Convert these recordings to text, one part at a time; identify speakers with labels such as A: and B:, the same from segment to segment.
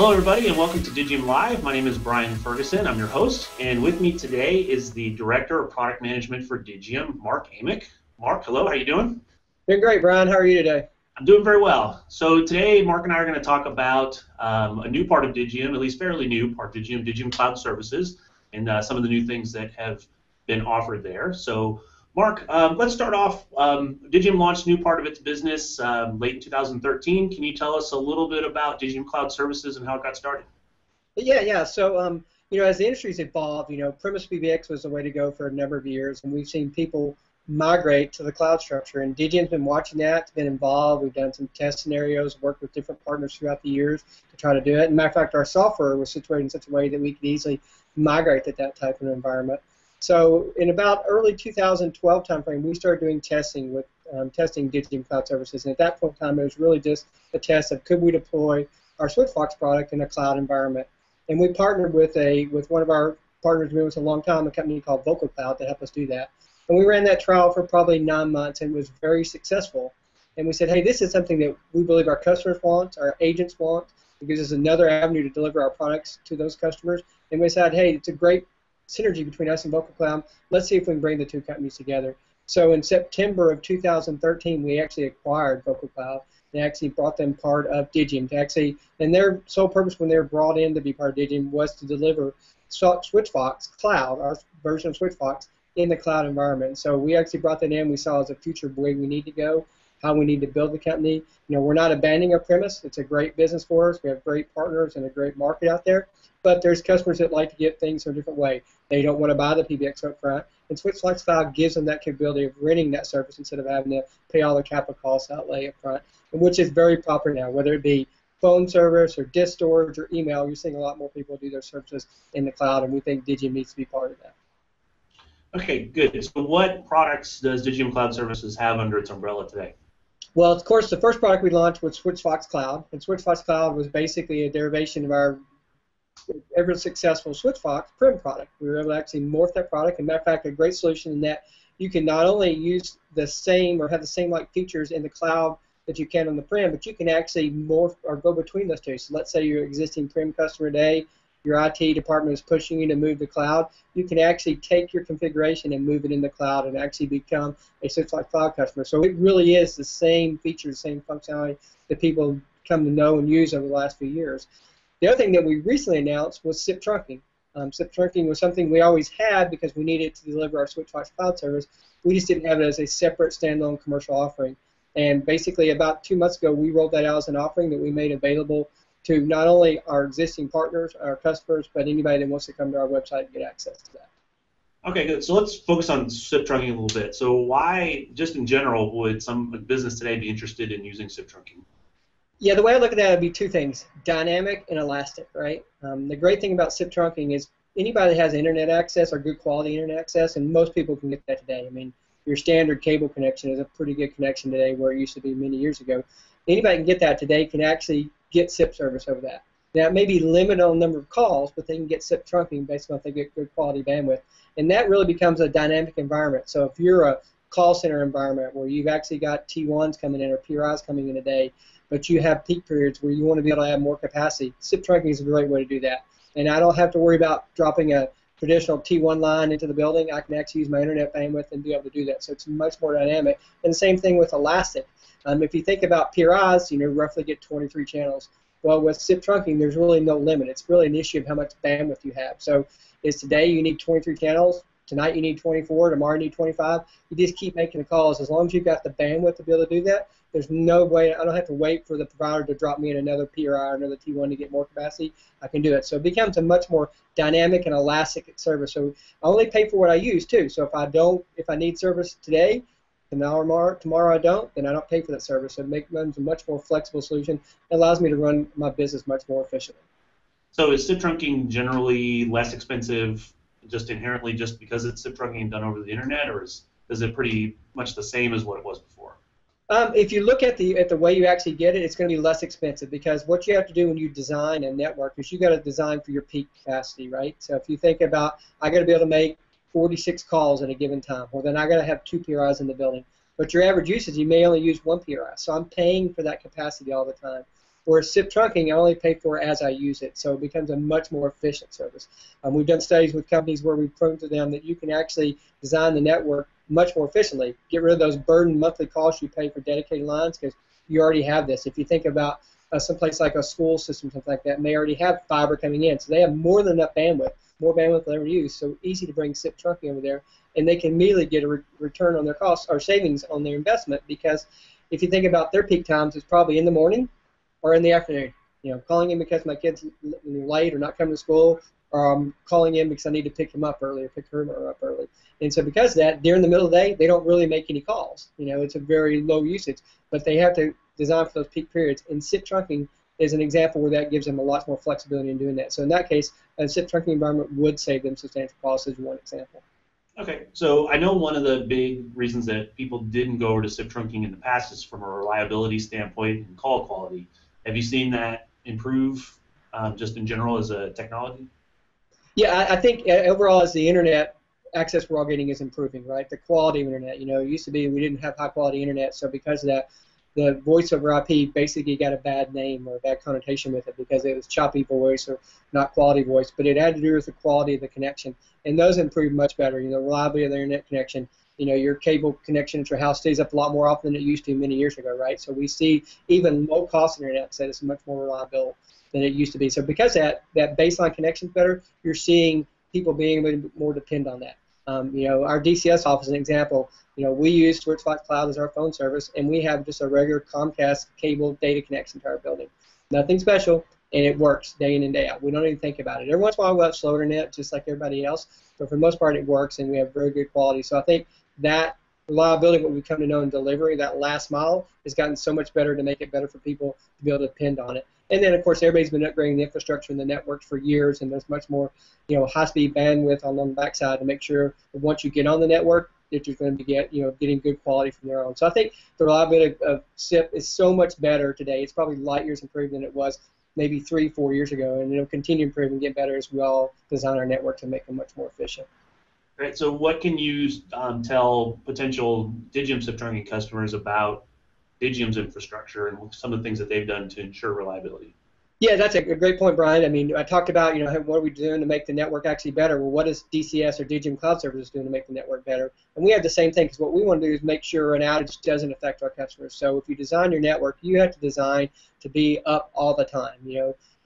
A: Hello, everybody, and welcome to Digium Live. My name is Brian Ferguson. I'm your host, and with me today is the Director of Product Management for Digium, Mark Amick. Mark, hello, how you doing?
B: Doing great, Brian. How are you today?
A: I'm doing very well. So today, Mark and I are going to talk about a new part of Digium, at least fairly new part of Digium, Digium Cloud Services, and some of the new things that have been offered there. So, Mark, let's start off. Digium launched a new part of its business late in 2013. Can you tell us a little bit about Digium Cloud Services and how it got started?
B: Yeah. So, as the industry's evolved, premise PBX was the way to go for a number of years, and we've seen people migrate to the cloud structure. And Digium's been watching that, been involved. We've done some test scenarios, worked with different partners throughout the years to try to do it. As a matter of fact, our software was situated in such a way that we could easily migrate to that type of environment. So in about early 2012 timeframe, we started doing testing with testing Digium Cloud Services. And at that point in time, it was really just a test of could we deploy our SwitchFox product in a cloud environment. And we partnered with one of our partners who been with us a long time, a company called Vocal Cloud, to help us do that. And we ran that trial for probably 9 months, and it was very successful. And we said, hey, this is something that we believe our customers want, our agents want. It gives us another avenue to deliver our products to those customers. And we said, hey, it's a great synergy between us and Vocal Cloud. Let's see if we can bring the two companies together. So in September of 2013, we actually acquired Vocal Cloud and actually brought them part of Digium. And their sole purpose when they were brought in to be part of Digium was to deliver SwitchFox Cloud, our version of SwitchFox, in the cloud environment. So we actually brought that in. We saw as a future way we need to go, how we need to build the company. We're not abandoning our premise. It's a great business for us. We have great partners and a great market out there. But there's customers that like to get things in a different way. They don't want to buy the PBX up front. And SwitchFox Cloud gives them that capability of renting that service instead of having to pay all the capital costs outlay up front, which is very popular now, whether it be phone service or disk storage or email. You're seeing a lot more people do their services in the cloud, and we think Digium needs to be part of that.
A: Okay, good. So what products does Digium Cloud Services have under its umbrella today?
B: Well, of course, the first product we launched was SwitchFox Cloud, and SwitchFox Cloud was basically a derivation of our ever successful SwitchFox Prim product. We were able to actually morph that product. As a matter of fact, a great solution in that you can not only use the same or have the same like features in the cloud that you can on the Prim, but you can actually morph or go between those two. So let's say you're an existing Prim customer today, your IT department is pushing you to move to cloud, you can actually take your configuration and move it in the cloud and actually become a SwitchFox Cloud customer. So it really is the same features, the same functionality that people come to know and use over the last few years. The other thing that we recently announced was SIP Trunking. SIP Trunking was something we always had because we needed to deliver our SwitchFox Cloud service. We just didn't have it as a separate standalone commercial offering. And basically about 2 months ago, we rolled that out as an offering that we made available to not only our existing partners, our customers, but anybody that wants to come to our website and get access to that.
A: Okay, good. So let's focus on SIP trunking a little bit. So why, just in general, would some business today be interested in using SIP trunking?
B: Yeah, the way I look at that would be two things, dynamic and elastic, right? The great thing about SIP trunking is anybody that has internet access or good quality internet access, and most people can get that today. I mean, your standard cable connection is a pretty good connection today where it used to be many years ago. Anybody can get that today can actually get SIP service over that. Now, it may be limited on the number of calls, but they can get SIP trunking based on if they get good quality bandwidth. And that really becomes a dynamic environment. So if you're a call center environment where you've actually got T1s coming in or PRIs coming in a day, but you have peak periods where you want to be able to have more capacity, SIP trunking is a great way to do that. And I don't have to worry about dropping a traditional T1 line into the building. I can actually use my internet bandwidth and be able to do that. So it's much more dynamic. And the same thing with Elastic. If you think about PRIs, roughly get 23 channels. Well, with SIP trunking, there's really no limit. It's really an issue of how much bandwidth you have. So is today you need 23 channels, tonight you need 24, tomorrow you need 25. You just keep making the calls. As long as you've got the bandwidth to be able to do that, there's no way, I don't have to wait for the provider to drop me in another PRI or another T1 to get more capacity. I can do it. So it becomes a much more dynamic and elastic service. So I only pay for what I use too. So if I need service today, tomorrow I don't, then I don't pay for that service. So it makes it a much more flexible solution. It allows me to run my business much more efficiently.
A: So is SIP trunking generally less expensive just inherently just because it's SIP trunking done over the internet, or is it pretty much the same as what it was before?
B: If you look at the way you actually get it, it's going to be less expensive because what you have to do when you design a network is you got to design for your peak capacity, right? So if you think about, I got to be able to make 46 calls at a given time. Well, then I got to have 2 PRIs in the building. But your average usage, you may only use 1 PRI. So I'm paying for that capacity all the time. Whereas SIP trunking, I only pay for as I use it, so it becomes a much more efficient service. We've done studies with companies where we've proven to them that you can actually design the network much more efficiently. Get rid of those burden monthly costs you pay for dedicated lines because you already have this. If you think about someplace like a school system, something like that, may already have fiber coming in, so they have more than enough bandwidth, more bandwidth than ever use. So easy to bring SIP trunking over there, and they can immediately get a return on their costs or savings on their investment, because if you think about their peak times, it's probably in the morning or in the afternoon. Calling in because my kid's late or not coming to school, or I'm calling in because I need to pick him up early or pick her up early. And so because of that, during the middle of the day, they don't really make any calls. It's a very low usage, but they have to design for those peak periods. And SIP trunking is an example where that gives them a lot more flexibility in doing that. So in that case, a SIP trunking environment would save them substantial costs as one example.
A: Okay, so I know one of the big reasons that people didn't go over to SIP trunking in the past is from a reliability standpoint and call quality. Have you seen that improve just in general as a technology?
B: Yeah, I think overall as the internet access we're all getting is improving, right? The quality of internet, it used to be we didn't have high quality internet, so because of that, the voice over IP basically got a bad name or a bad connotation with it because it was choppy voice or not quality voice, but it had to do with the quality of the connection, and those improved much better. Reliability of the internet connection. Your cable connection at your house stays up a lot more often than it used to many years ago, right? So we see even low-cost internet that is much more reliable than it used to be. So because that baseline connection is better, you're seeing people being able to more depend on that. Our DCS office, an example, we use Switchbox Cloud as our phone service, and we have just a regular Comcast cable data connection to our building. Nothing special, and it works day in and day out. We don't even think about it. Every once in a while we'll have slow internet, just like everybody else, but for the most part it works, and we have very good quality. So I think that reliability, what we come to know in delivery, that last mile, has gotten so much better to make it better for people to be able to depend on it. And then, of course, everybody's been upgrading the infrastructure and the networks for years, and there's much more, high-speed bandwidth on the backside to make sure that once you get on the network, that you're going to be getting good quality from there on. So I think the reliability of SIP is so much better today. It's probably light years improved than it was maybe 3-4 years ago, and it'll continue to improve and get better as we all design our network to make them much more efficient.
A: Right. So what can you tell potential Digium SIP trunking customers about Digium's infrastructure and some of the things that they've done to ensure reliability?
B: Yeah, that's a great point, Brian. I mean, I talked about, what are we doing to make the network actually better? Well, what is DCS or Digium Cloud Services doing to make the network better? And we have the same thing, because what we want to do is make sure an outage doesn't affect our customers. So if you design your network, you have to design to be up all the time,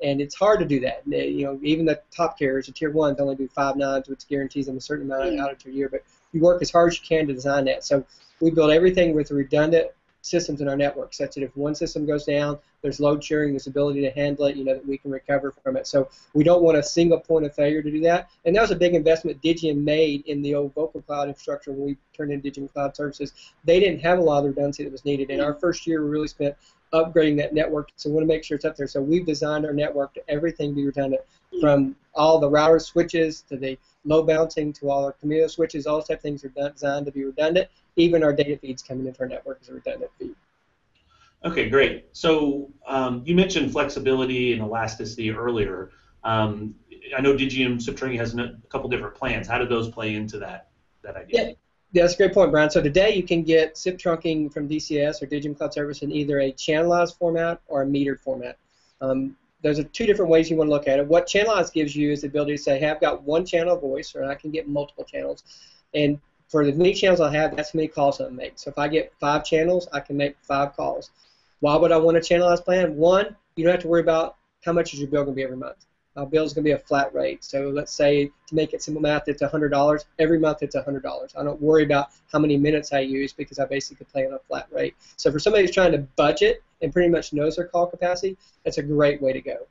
B: and it's hard to do that. Even the top carriers, the tier ones, only do 5 nines, which guarantees them a certain amount of outage a year, but you work as hard as you can to design that. So we build everything with redundant systems in our network, such that if one system goes down, there's load sharing, there's ability to handle it, that we can recover from it. So we don't want a single point of failure to do that. And that was a big investment Digium made in the old Vocal Cloud infrastructure when we turned into Digium Cloud Services. They didn't have a lot of the redundancy that was needed. In our first year, we really spent upgrading that network, so we want to make sure it's up there. So we've designed our network to everything be redundant, from all the router switches to the load balancing to all our Camino switches. All those type of things are designed to be redundant. Even our data feeds coming into our network is a redundant feed.
A: Okay, great. So you mentioned flexibility and elasticity earlier. I know Digium SIP trunking has a couple different plans. How did those play into that idea?
B: Yeah, that's a great point, Brian. So today you can get SIP trunking from DCS or Digium Cloud Service in either a channelized format or a metered format. There's 2 different ways you want to look at it. What channelized gives you is the ability to say, hey, I've got one channel of voice, or I can get multiple channels. And for the many channels I have, that's how many calls I can make. So if I get 5 channels, I can make 5 calls. Why would I want a channelized plan? One, you don't have to worry about how much is your bill going to be every month. Our bill is going to be a flat rate. So let's say, to make it simple math, it's $100. Every month it's $100. I don't worry about how many minutes I use because I basically play on a flat rate. So for somebody who's trying to budget and pretty much knows their call capacity, that's a great way to go.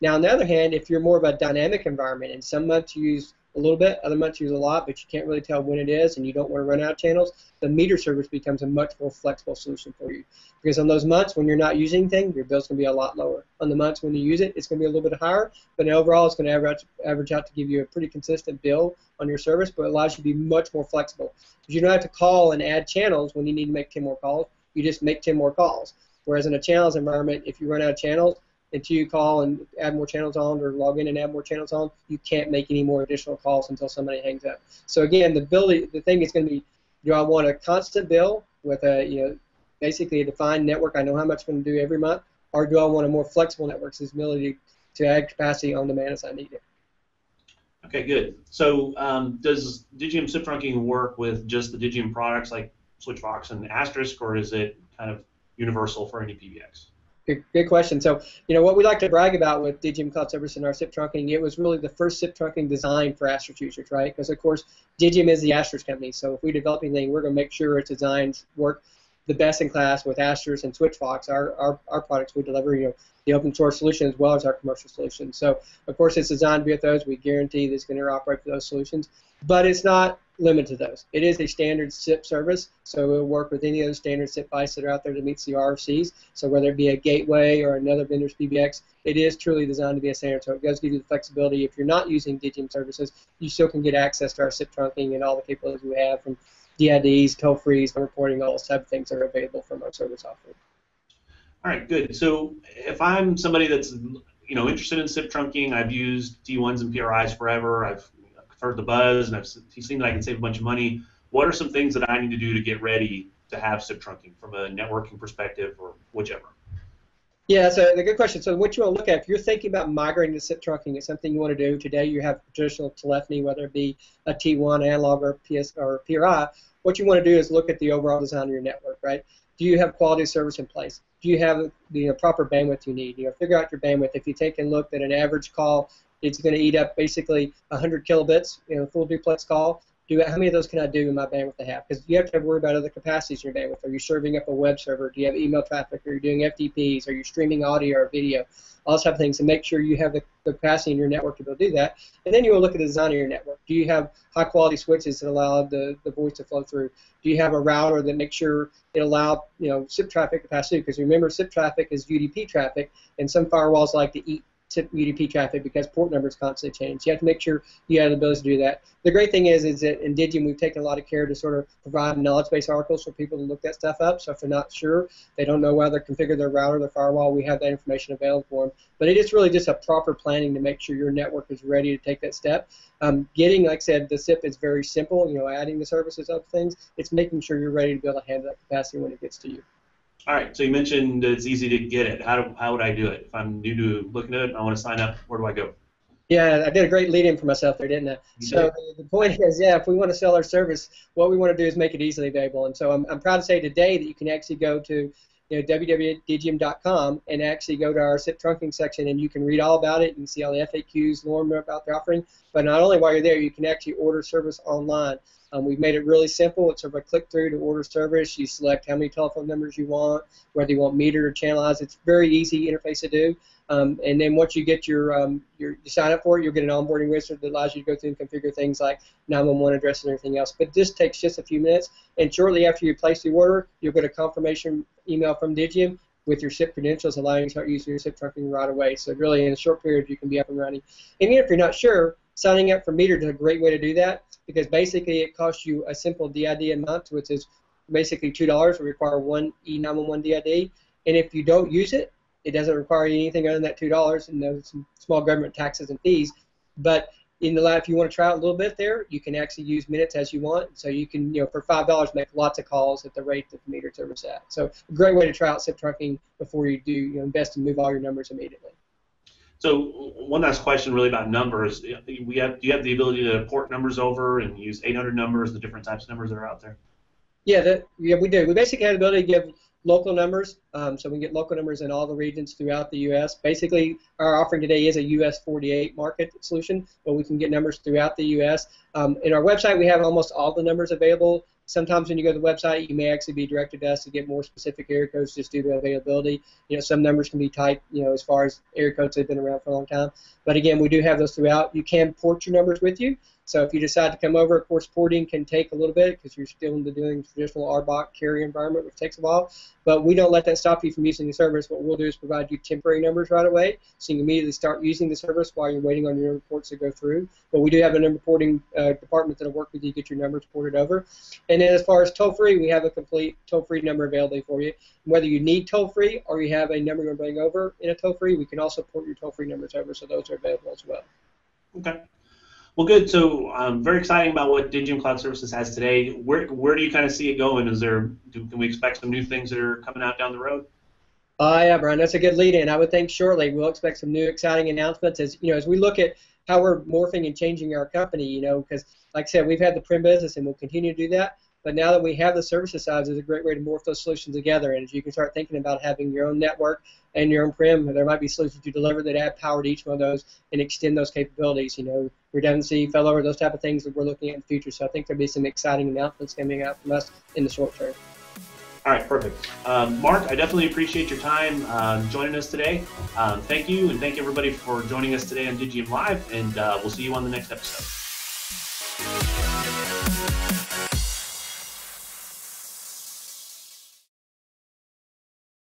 B: Now on the other hand, if you're more of a dynamic environment and some months you use a little bit, other months you use a lot, but you can't really tell when it is and you don't want to run out of channels, the meter service becomes a much more flexible solution for you. Because on those months when you're not using anything, your bill's going to be a lot lower. On the months when you use it, it's going to be a little bit higher, but overall it's going to average out to give you a pretty consistent bill on your service, but it allows you to be much more flexible. Because you don't have to call and add channels when you need to make 10 more calls. You just make 10 more calls. Whereas in a channels environment, if you run out of channels, until you call and add more channels on or log in and add more channels on, you can't make any more additional calls until somebody hangs up. So again, the thing is going to be, do I want a constant bill with a, basically a defined network? I know how much I'm going to do every month, or do I want a more flexible network, so the ability to add capacity on demand as I need it.
A: Okay, good. So does Digium SIP Trunking work with just the Digium products like Switchvox and Asterisk, or is it kind of universal for any PBX?
B: Good question. So, what we like to brag about with Digium Cloud Service and our SIP trunking, it was really the first SIP trunking designed for Asterisk users, right? Because, of course, Digium is the Asterisk company. So if we develop anything, we're going to make sure its designs work the best in class with Asterisk and Switchvox. Our products, we deliver, the open source solution as well as our commercial solutions. So, of course, it's designed to be with those. We guarantee that it's going to interoperate with those solutions. But it's not limited to those. It is a standard SIP service, so it will work with any other standard SIP device that are out there that meets the RFCs. So whether it be a gateway or another vendor's PBX, it is truly designed to be a standard. So it does give you the flexibility. If you're not using Digium services, you still can get access to our SIP trunking and all the capabilities we have from DIDs, toll-frees, reporting, all those type of things that are available from our service offering.
A: All right, good. So if I'm somebody that's interested in SIP trunking, I've used T1s and PRIs forever. I've heard the buzz, and I've seen that I can save a bunch of money. What are some things that I need to do to get ready to have SIP trunking from a networking perspective or whichever?
B: Yeah, that's a good question. So what you want to look at, if you're thinking about migrating to SIP trunking, it's something you want to do. Today you have traditional telephony, whether it be a T1 analog or PS or PRI. What you want to do is look at the overall design of your network, right? Do you have quality of service in place? Do you have the proper bandwidth you need? Figure out your bandwidth. If you take a look at an average call, it's going to eat up basically 100 kilobits, full duplex call. How many of those can I do in my bandwidth I have? Because you have to worry about other capacities in your bandwidth. Are you serving up a web server? Do you have email traffic? Are you doing FTPs? Are you streaming audio or video? All those type of things, and make sure you have the capacity in your network to be able to do that. And then you will look at the design of your network. Do you have high-quality switches that allow the voice to flow through? Do you have a router that makes sure it allows SIP traffic capacity? Because remember, SIP traffic is UDP traffic, and some firewalls like to eat SIP UDP traffic because port numbers constantly change. You have to make sure you have the ability to do that. The great thing is that in Digium we've taken a lot of care to sort of provide knowledge-based articles for people to look that stuff up. So if they're not sure, they don't know whether to configure their router, their firewall, we have that information available for them. But it is really just a proper planning to make sure your network is ready to take that step. Getting, like I said, the SIP is very simple. Adding the services of things. It's making sure you're ready to be able to handle that capacity when it gets to you.
A: All right, so you mentioned it's easy to get it. How would I do it? If I'm new to looking at it, I want to sign up, where do I go?
B: Yeah, I did a great lead-in for myself there, didn't I? So the point is, if we want to sell our service, what we want to do is make it easily available. And so I'm proud to say today that you can actually go to www.digium.com and actually go to our SIP trunking section, and you can read all about it. You can see all the FAQs, learn more about the offering. But not only while you're there, you can actually order service online. We've made it really simple. It's sort of a click-through to order service. You select how many telephone numbers you want, whether you want metered or channelized. It's a very easy interface to do. And then once you get you sign up for it, you'll get an onboarding wizard that allows you to go through and configure things like 911 address and everything else. But this takes just a few minutes, and shortly after you place the order, you'll get a confirmation email from Digium with your SIP credentials, allowing you to start using your SIP trunking right away. So really, in a short period, you can be up and running. And even if you're not sure, signing up for metered is a great way to do that, because basically it costs you a simple DID a month, which is basically $2. We require one E911 DID, and if you don't use it, it doesn't require anything other than that $2, and there's some small government taxes and fees. But if you want to try out a little bit there, you can actually use minutes as you want. So you can, for $5, make lots of calls at the rate that the meter service at. So a great way to try out SIP trunking before you do invest and move all your numbers immediately.
A: So one last question really about numbers. Do you have the ability to port numbers over and use 800 numbers, the different types of numbers that are out there?
B: Yeah, we do. We basically have the ability to give local numbers, so we can get local numbers in all the regions throughout the U.S. Basically, our offering today is a U.S. 48 market solution, but we can get numbers throughout the U.S. In our website, we have almost all the numbers available. Sometimes when you go to the website, you may actually be directed to us to get more specific area codes just due to availability. Some numbers can be typed, as far as area codes that have been around for a long time. But again, we do have those throughout. You can port your numbers with you. So if you decide to come over, of course, porting can take a little bit because you're still doing traditional RBOC carrier environment, which takes a while. But we don't let that stop you from using the service. What we'll do is provide you temporary numbers right away, so you can immediately start using the service while you're waiting on your reports to go through. But we do have a number porting department that will work with you to get your numbers ported over. And then as far as toll-free, we have a complete toll-free number available for you. Whether you need toll-free or you have a number you're going to bring over in a toll-free, we can also port your toll-free numbers over, so those are available as well.
A: Okay. Well, good. So very exciting about what Digium Cloud Services has today. Where do you kind of see it going? Can we expect some new things that are coming out down the road?
B: Yeah, Brian, that's a good lead in. I would think shortly we'll expect some new exciting announcements as as we look at how we're morphing and changing our company. Because like I said, we've had the prem business and we'll continue to do that. But now that we have the services side, it's a great way to morph those solutions together. And as you can start thinking about having your own network and your own prem, there might be solutions you deliver that add power to each one of those and extend those capabilities. Redundancy, failover, those type of things that we're looking at in the future. So I think there'll be some exciting announcements coming out from us in the short term.
A: All right, perfect. Mark, I definitely appreciate your time joining us today. Thank you, and thank everybody for joining us today on Digium Live, and we'll see you on the next episode.